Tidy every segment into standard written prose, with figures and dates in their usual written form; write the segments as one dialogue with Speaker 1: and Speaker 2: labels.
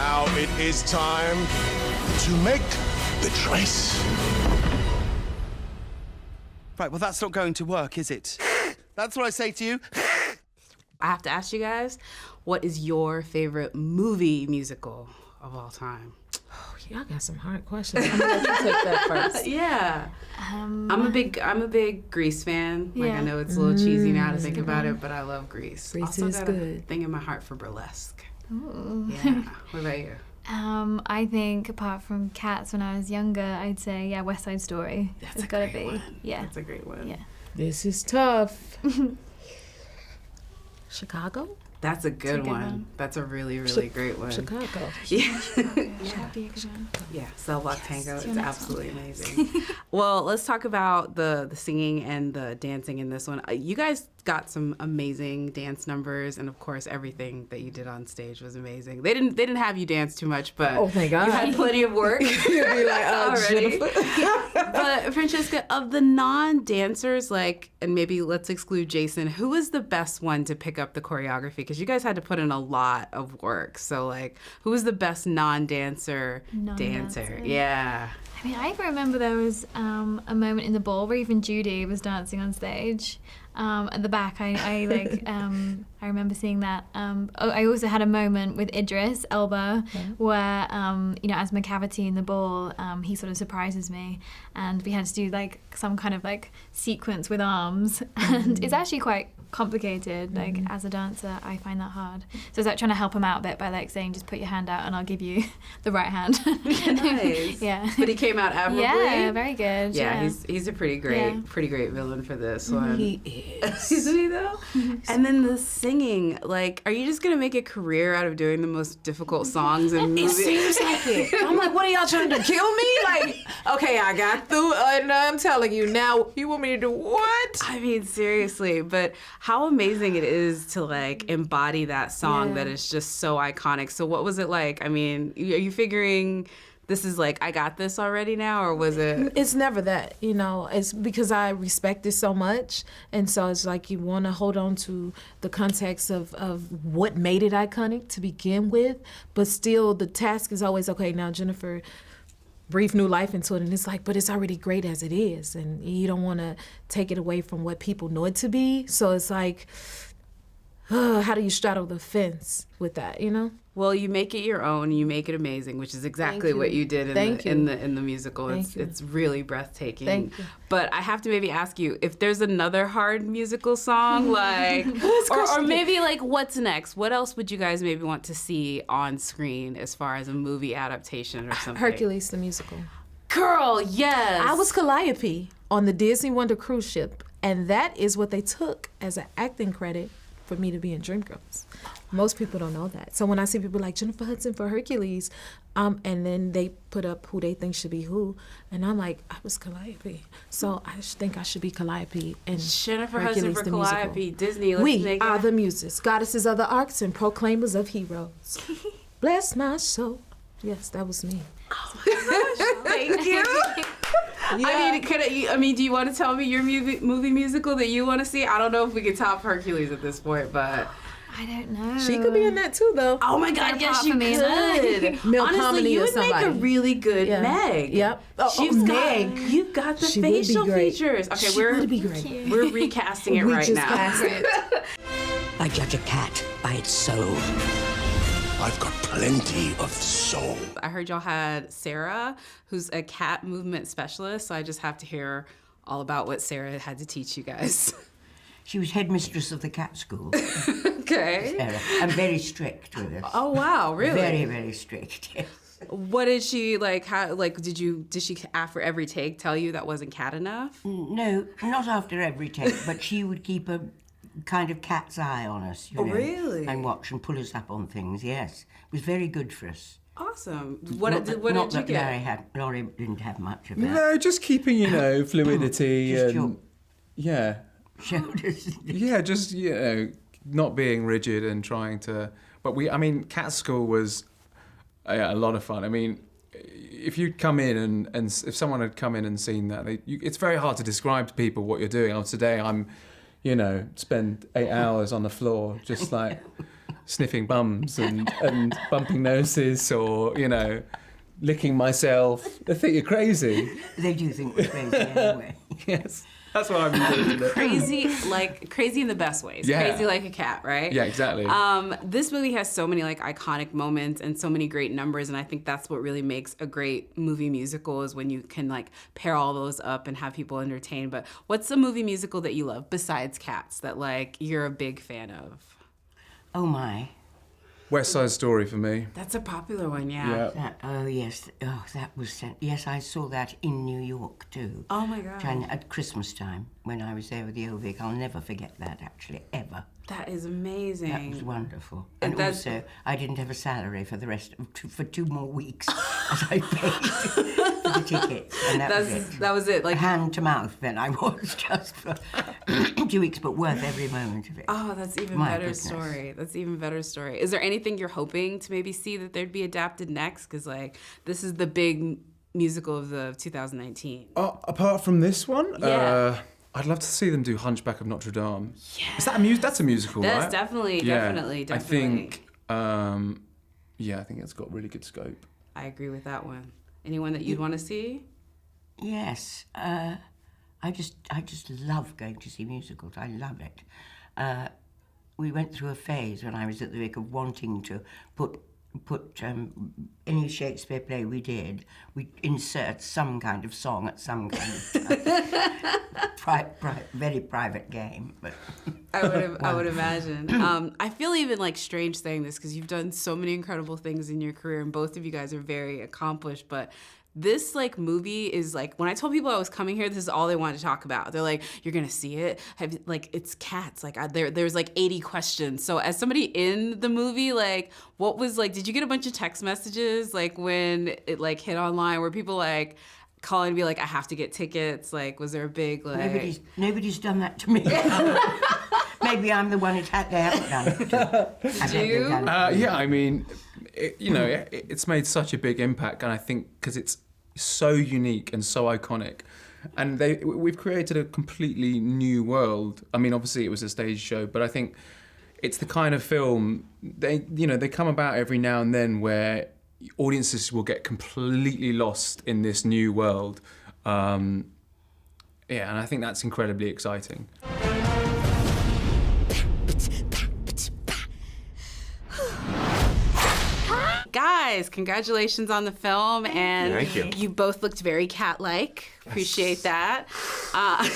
Speaker 1: Now it is time to make the choice.
Speaker 2: Right, well, that's not going to work, is it? That's what I say to you.
Speaker 3: I have to ask you guys, what is your favorite movie musical of all time?
Speaker 4: Oh, y'all got some hard questions. I'm gonna let you take that first.
Speaker 3: Yeah. I'm a big Grease fan. Like,
Speaker 5: Yeah.
Speaker 3: I know it's a little cheesy now to think about it, but I love Grease.
Speaker 4: Grease
Speaker 3: also
Speaker 4: is
Speaker 3: got
Speaker 4: good.
Speaker 3: a thing in my heart for burlesque.
Speaker 5: Ooh.
Speaker 3: Yeah. What about you?
Speaker 5: I think apart from Cats when I was younger, I'd say, yeah, West Side Story.
Speaker 3: That's
Speaker 5: It's gotta
Speaker 3: a great
Speaker 5: be.
Speaker 3: one.
Speaker 5: Yeah.
Speaker 3: That's a great one.
Speaker 5: Yeah.
Speaker 4: This is tough. Chicago?
Speaker 3: That's a good,
Speaker 5: good one.
Speaker 3: That's a really, really great one.
Speaker 4: Chicago.
Speaker 3: Yeah.
Speaker 5: That'd be a good one.
Speaker 3: Yeah, Cell Block Tango is
Speaker 5: your next
Speaker 3: absolutely amazing. Well, let's talk about the singing and the dancing in this one. You guys got some amazing dance numbers, and of course, everything that you did on stage was amazing. They didn't have you dance too much, but
Speaker 4: Oh, thank God.
Speaker 3: you had plenty of work.
Speaker 4: You'd be like,
Speaker 3: already.
Speaker 4: Jennifer.
Speaker 3: But Francesca, of the non-dancers, like, and maybe let's exclude Jason, who was the best one to pick up the choreography? Because you guys had to put in a lot of work. So, like, who was the best non-dancer dancer?
Speaker 5: Non-dancer.
Speaker 3: Yeah.
Speaker 5: I mean, I remember there was a moment in the ball where even Judi was dancing on stage. At the back, I remember seeing that. I also had a moment with Idris Elba where, as McCavity in the ball, he sort of surprises me, and we had to do like some kind of like sequence with arms, and it's actually quite complicated. Like as a dancer, I find that hard. So it's like trying to help him out a bit by like saying, just put your hand out and I'll give you the right hand.
Speaker 3: Nice.
Speaker 5: Yeah.
Speaker 3: But he came out admirably.
Speaker 5: Yeah, very good.
Speaker 3: Yeah, he's a pretty great villain for this one.
Speaker 4: He is.
Speaker 3: Isn't he though? And then the singing, like, are you just gonna make a career out of doing the most difficult songs and
Speaker 4: It
Speaker 3: movies?
Speaker 4: seems like it. I'm like, what are y'all trying to kill me? Like, okay, I got through, and I'm telling you now, you want me to do what?
Speaker 3: I mean, seriously, but how amazing it is to like embody that song that is just so iconic. So what was it like? I mean, are you figuring this is like, I got this already now, or was it?
Speaker 4: It's never that, it's because I respect it so much. And so it's like you want to hold on to the context of what made it iconic to begin with. But still, the task is always, okay, now Jennifer, breathe new life into it. And it's like, but it's already great as it is. And you don't want to take it away from what people know it to be. So it's like, how do you straddle the fence with that,
Speaker 3: Well, you make it your own, you make it amazing, which is exactly what you did in the musical. It's really breathtaking.
Speaker 4: Thank you.
Speaker 3: But I have to maybe ask you if there's another hard musical song, like, or maybe like, what's next? What else would you guys maybe want to see on screen as far as a movie adaptation or something?
Speaker 4: Hercules the musical.
Speaker 3: Girl, yes.
Speaker 4: I was Calliope on the Disney Wonder cruise ship, and that is what they took as an acting credit for me to be in Dreamgirls. Most people don't know that. So when I see people like Jennifer Hudson for Hercules, and then they put up who they think should be who, and I'm like, I was Calliope. So I think I should be Calliope and
Speaker 3: Jennifer
Speaker 4: Hercules
Speaker 3: Hudson for
Speaker 4: the
Speaker 3: Calliope,
Speaker 4: musical.
Speaker 3: Disney. Let's
Speaker 4: We
Speaker 3: make
Speaker 4: are
Speaker 3: it.
Speaker 4: the muses, goddesses of the arts and proclaimers of heroes. Bless my soul. Yes, that was me.
Speaker 3: Thank you. I mean, do you want to tell me your movie musical that you want to see? I don't know if we could top Hercules at this point, but
Speaker 5: I don't know.
Speaker 4: She could be in that too, though.
Speaker 3: oh my God, yes, you could.
Speaker 4: Milk
Speaker 3: Honestly,
Speaker 4: Hominy
Speaker 3: you
Speaker 4: or
Speaker 3: would make a
Speaker 4: somebody.
Speaker 3: really good
Speaker 4: Yeah.
Speaker 3: Meg.
Speaker 4: Yep. Meg.
Speaker 3: You've got the
Speaker 4: She would be
Speaker 3: facial
Speaker 4: great.
Speaker 3: features. Okay,
Speaker 4: She would be great.
Speaker 3: we're recasting it
Speaker 4: We
Speaker 3: right
Speaker 4: just
Speaker 3: now.
Speaker 4: cast it.
Speaker 6: I judge a cat by its soul.
Speaker 1: I've got plenty of soul.
Speaker 3: I heard y'all had Sarah, who's a cat movement specialist, so I just have to hear all about what Sarah had to teach you guys.
Speaker 6: She was headmistress of the cat school.
Speaker 3: Okay.
Speaker 6: Sarah, and very strict with us.
Speaker 3: Oh wow, really?
Speaker 6: Very, very strict, yes.
Speaker 3: What did she like? How like did she after every take tell you that wasn't cat enough?
Speaker 6: No, not after every take, but she would keep a kind of cat's eye on us, you know.
Speaker 3: Really?
Speaker 6: And watch and pull us up on things, yes. It was very good for us.
Speaker 3: Awesome.
Speaker 6: Not
Speaker 3: What
Speaker 6: that
Speaker 3: did you get?
Speaker 6: Laurie didn't have much of that.
Speaker 7: No, just keeping, fluidity
Speaker 6: Just
Speaker 7: and yeah.
Speaker 6: Shoulders.
Speaker 7: Yeah, just, not being rigid and trying to... But Cat School was a lot of fun. I mean, if you'd come in and if someone had come in and seen that, it's very hard to describe to people what you're doing. Today I'm, spend 8 hours on the floor just like sniffing bums and bumping noses or, licking myself. They think you're crazy.
Speaker 6: They do think we're crazy anyway.
Speaker 7: Yes. That's what I'm doing.
Speaker 3: Crazy in the best ways.
Speaker 7: Yeah.
Speaker 3: Crazy like a cat, right?
Speaker 7: Yeah, exactly.
Speaker 3: This movie has so many iconic moments and so many great numbers, and I think that's what really makes a great movie musical is when you can pair all those up and have people entertained. But what's a movie musical that you love besides Cats that you're a big fan of?
Speaker 6: Oh my.
Speaker 7: West Side Story for me.
Speaker 3: That's a popular one, yeah.
Speaker 6: Yes. Oh, that was... Yes, I saw that in New York, too.
Speaker 3: Oh, my God.
Speaker 6: At Christmas time, when I was there with the OVIC. I'll never forget that, actually, ever.
Speaker 3: That is amazing.
Speaker 6: That was wonderful. And also, I didn't have a salary for for 2 more weeks as I paid for the tickets. And that was it. Hand to mouth, then I was just for 2 weeks, but worth every moment of it.
Speaker 3: Oh, that's even better story. That's even better story. Is there anything you're hoping to maybe see that there'd be adapted next? Because this is the big musical of the 2019.
Speaker 7: Apart from this one?
Speaker 3: Yeah.
Speaker 7: I'd love to see them do Hunchback of Notre Dame. Yeah. Is that that's a musical, right?
Speaker 3: That's definitely.
Speaker 7: I think, I think it's got really good scope.
Speaker 3: I agree with that one. Anyone that you'd want to see?
Speaker 6: Yes. I just love going to see musicals. I love it. We went through a phase when I was at the Vic of wanting to put any Shakespeare play we did, we insert some kind of song at some kind of very private game. But
Speaker 3: I would imagine. I feel even strange saying this because you've done so many incredible things in your career, and both of you guys are very accomplished. But this movie is when I told people I was coming here, this is all they wanted to talk about. They're like, "You're gonna see it? It's Cats." There's 80 questions. So as somebody in the movie, what was did you get a bunch of text messages when it hit online where people call and be I have to get tickets? Was there a big
Speaker 6: Nobody's done that to me. Maybe I'm the one they haven't done it to.
Speaker 3: Did you?
Speaker 7: Yeah, I mean, it's made such a big impact, and I think because it's so unique and so iconic, and we've created a completely new world. I mean, obviously it was a stage show, but I think it's the kind of film they come about every now and then where audiences will get completely lost in this new world. And I think that's incredibly exciting.
Speaker 3: Guys, congratulations on the film, and
Speaker 8: thank you.
Speaker 3: You both looked very cat-like. Appreciate that. I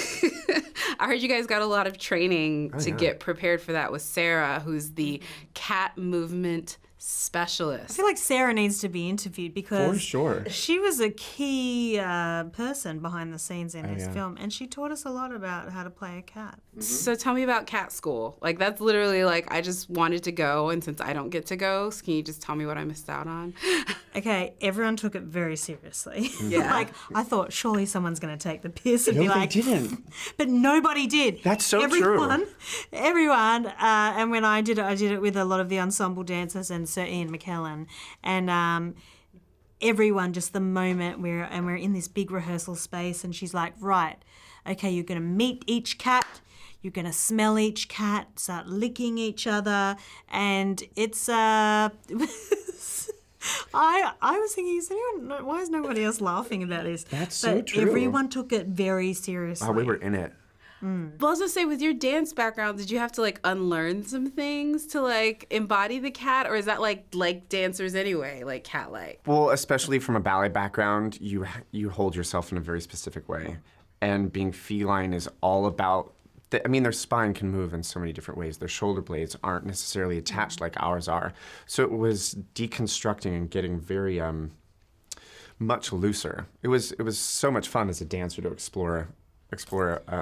Speaker 3: heard you guys got a lot of training to get prepared for that with Sarah, who's the cat movement specialist.
Speaker 9: I feel like Sarah needs to be interviewed because
Speaker 8: for sure.
Speaker 9: She was a key person behind the scenes in this film, and she taught us a lot about how to play a cat.
Speaker 3: So tell me about cat school. That's literally I just wanted to go, and since I don't get to go, can you just tell me what I missed out on?
Speaker 9: Okay, everyone took it very seriously.
Speaker 3: Yeah.
Speaker 9: I thought surely someone's going to take the piss and
Speaker 8: No,
Speaker 9: be
Speaker 8: they
Speaker 9: like,
Speaker 8: didn't.
Speaker 9: But nobody did.
Speaker 8: That's so true.
Speaker 9: Everyone. And when I did it with a lot of the ensemble dancers and Sir Ian McKellen, and everyone, just the moment we're in this big rehearsal space, and she's like, right, okay, you're going to meet each cat, you're going to smell each cat, start licking each other, and it's I was thinking, why is nobody else laughing about this?
Speaker 8: That's so true.
Speaker 9: Everyone took it very seriously.
Speaker 8: Oh, we were in it.
Speaker 3: Well, I was gonna say, with your dance background, did you have to unlearn some things to embody the cat, or is that like dancers anyway, cat-like?
Speaker 8: Well, especially from a ballet background, you hold yourself in a very specific way, and being feline is all about. Their spine can move in so many different ways. Their shoulder blades aren't necessarily attached like ours are. So it was deconstructing and getting very much looser. It was so much fun as a dancer to explore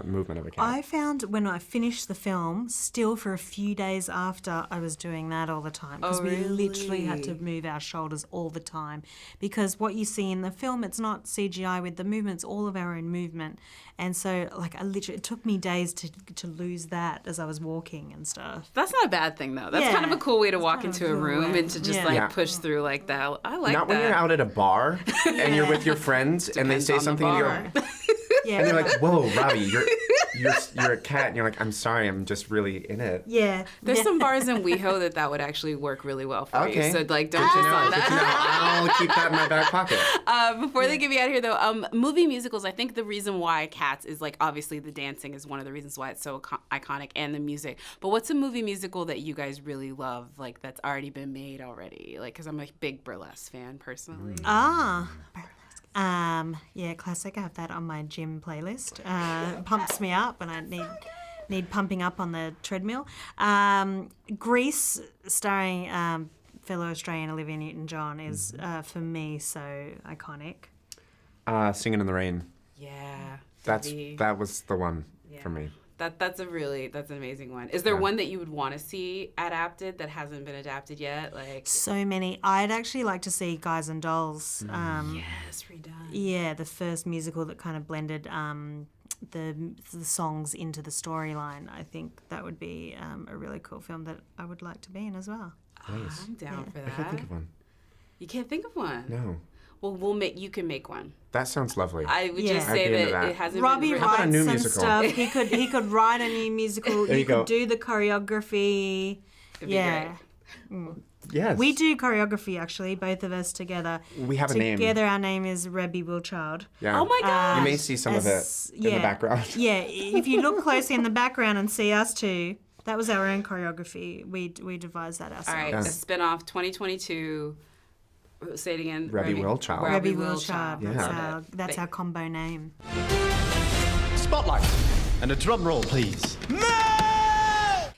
Speaker 8: movement of a cat.
Speaker 9: I found when I finished the film, still for a few days after, I was doing that all the time. Because we literally had to move our shoulders all the time. Because what you see in the film, it's not CGI with the movements, all of our own movement. And so, it took me days to lose that as I was walking and stuff.
Speaker 3: That's not a bad thing, though. That's kind of a cool way to walk into a room and to just push through like that. I like that.
Speaker 8: Not when you're out at a bar and you're with your friends and they say something and you go...
Speaker 9: Yeah.
Speaker 8: And they're like, "Whoa, Robbie, you're a cat and you're like, I'm sorry, I'm just really in it.
Speaker 9: Yeah.
Speaker 3: There's some bars in WeHo that would actually work really well for
Speaker 8: Okay.
Speaker 3: you. So like, don't just on
Speaker 8: Good to know.
Speaker 3: that.
Speaker 8: I'll keep that in my back pocket.
Speaker 3: Before they get me out of here, though, movie musicals. I think the reason why Cats is like obviously the dancing is one of the reasons why it's so iconic, and the music. But what's a movie musical that you guys really love, like that's already been made already? Like, because I'm a big burlesque fan personally.
Speaker 9: Yeah, classic. I have that on my gym playlist. Pumps me up when I need pumping up on the treadmill. Grease, starring fellow Australian Olivia Newton-John, is for me so iconic.
Speaker 8: Singing in the Rain.
Speaker 3: Yeah.
Speaker 8: That was the one for me.
Speaker 3: That's an amazing one. Is there one that you would want to see adapted that hasn't been adapted yet? Like
Speaker 9: So many. I'd actually like to see Guys and Dolls.
Speaker 3: yes, redone.
Speaker 9: Yeah, the first musical that kind of blended the songs into the storyline. I think that would be a really cool film that I would like to be in as well.
Speaker 8: Nice.
Speaker 3: I'm down for that.
Speaker 8: I can't think of one.
Speaker 3: You can't think of one?
Speaker 8: No.
Speaker 3: Well, you can make one.
Speaker 8: That sounds lovely.
Speaker 3: I would
Speaker 9: Yeah.
Speaker 3: just
Speaker 8: I'd
Speaker 3: say
Speaker 8: be into
Speaker 3: that
Speaker 8: that.
Speaker 3: it hasn't
Speaker 9: Robbie
Speaker 3: been
Speaker 8: about a
Speaker 9: writes
Speaker 8: new
Speaker 9: some
Speaker 8: musical?
Speaker 9: stuff. He could write a new musical.
Speaker 8: There you go.
Speaker 9: could do the choreography.
Speaker 3: It'd be
Speaker 9: Yeah.
Speaker 3: great.
Speaker 8: Yes.
Speaker 9: We do choreography, actually, both of us together.
Speaker 8: We have a name.
Speaker 9: Together, our name is Robbie Fairchild.
Speaker 8: Yeah.
Speaker 3: Oh my God.
Speaker 8: You may see some of it in the background.
Speaker 9: Yeah, if you look closely in the background and see us two, that was our own choreography. We devised that ourselves.
Speaker 3: All right,
Speaker 8: Yeah.
Speaker 3: a spin-off 2022. Say it again.
Speaker 8: Robbie Fairchild.
Speaker 9: Robbie Fairchild.
Speaker 8: Yeah.
Speaker 9: That's our combo name.
Speaker 1: Spotlight. And a drum roll, please.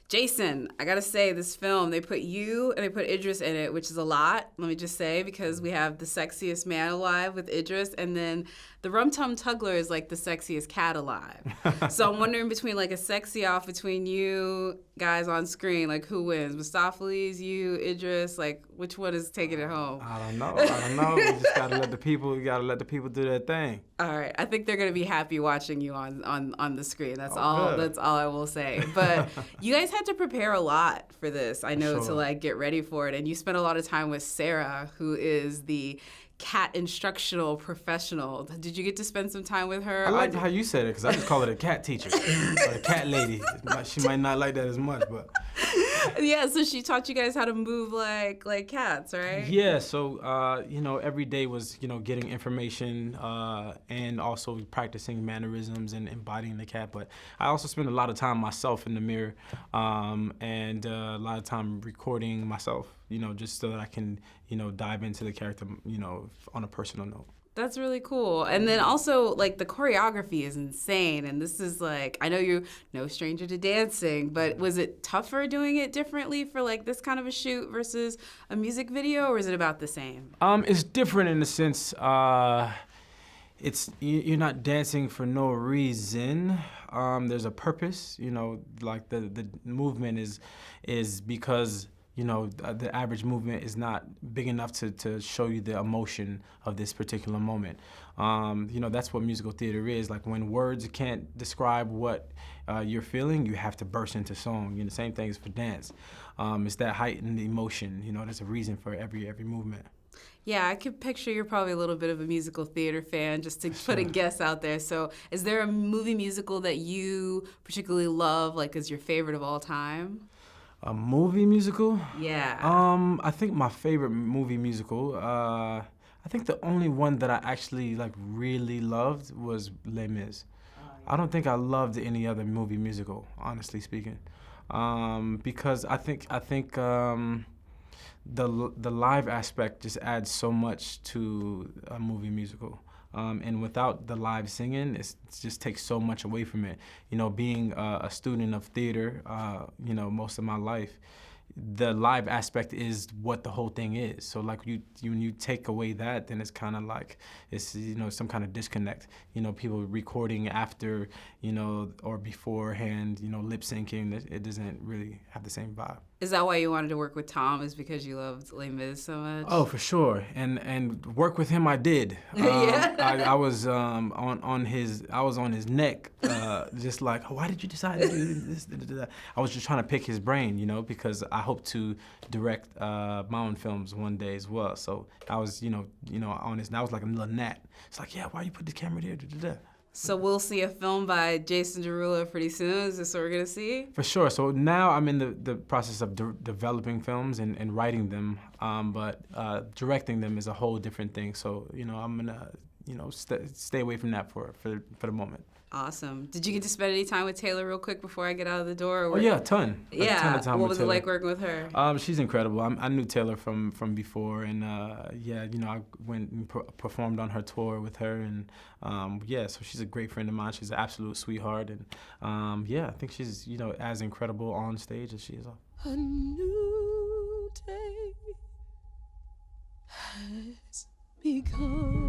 Speaker 3: Jason, I gotta say, this film, they put you and they put Idris in it, which is a lot, let me just say, because we have the sexiest man alive with Idris, and then the Rum Tum Tuggler is like the sexiest cat alive. So I'm wondering between like a sexy off between you guys on screen, like who wins? Mustapha, you, Idris, like which one is taking it home?
Speaker 10: I don't know. We just gotta let the people do their thing.
Speaker 3: All right, I think they're gonna be happy watching you on the screen. That's all.
Speaker 10: good.
Speaker 3: That's all I will say. But you guys had to prepare a lot for this. I know
Speaker 10: Sure.
Speaker 3: to like get ready for it, and you spent a lot of time with Sarah, who is the cat instructional professional. Did you get to spend some time with her?
Speaker 10: I like how you said it because I just call it a cat teacher or a cat lady. She might not like that as much, but
Speaker 3: Yeah, so she taught you guys how to move like cats, right?
Speaker 10: yeah. So every day was getting information and also practicing mannerisms and embodying the cat. But I also spend a lot of time myself in the mirror and a lot of time recording myself. Just so that I can dive into the character on a personal note.
Speaker 3: That's really cool. And then also, like, the choreography is insane. And this is, like, I know you're no stranger to dancing, but was it tougher doing it differently for, like, this kind of a shoot versus a music video, or is it about the same?
Speaker 10: It's different in the sense you're not dancing for no reason. There's a purpose, like the movement is because the average movement is not big enough to show you the emotion of this particular moment. That's what musical theater is. Like when words can't describe what you're feeling, you have to burst into song. The same thing is for dance. It's that heightened emotion. There's a reason for every movement.
Speaker 3: Yeah, I could picture you're probably a little bit of a musical theater fan, just to put a guess out there. So is there a movie musical that you particularly love, like is your favorite of all time?
Speaker 10: A movie musical?
Speaker 3: Yeah.
Speaker 10: I think my favorite movie musical, I think the only one that I actually really loved was Les Mis. I don't think I loved any other movie musical, honestly speaking, because I think the live aspect just adds so much to a movie musical. And without the live singing, it just takes so much away from it. Being a student of theater, most of my life, the live aspect is what the whole thing is. So when you take away that, then it's kind of like it's some kind of disconnect. People recording after, or beforehand, lip syncing. It doesn't really have the same vibe.
Speaker 3: Is that why you wanted to work with Tom? Is because you loved Les Mis so much?
Speaker 10: Oh, for sure, and work with him I did.
Speaker 3: Yeah.
Speaker 10: I was on his neck, just like, why did you decide to do this? I was just trying to pick his brain, because I hope to direct my own films one day as well. So I was, on his, and I was like a little gnat. It's like, yeah, why you put the camera there?
Speaker 3: So we'll see a film by Jason Derulo pretty soon. Is this what we're gonna see?
Speaker 10: For sure. So now I'm in the process of developing films and writing them, but directing them is a whole different thing. So I'm gonna stay away from that for the moment.
Speaker 3: Awesome. Did you get to spend any time with Taylor real quick before I get out of the door?
Speaker 10: Oh yeah, a ton.
Speaker 3: Yeah.
Speaker 10: A ton of time
Speaker 3: What
Speaker 10: with
Speaker 3: was it
Speaker 10: Taylor.
Speaker 3: like working with her?
Speaker 10: She's incredible. I knew Taylor from before, and I went and performed on her tour with her, and so she's a great friend of mine. She's an absolute sweetheart, and I think she's as incredible on stage as she is off.
Speaker 11: A new day has begun.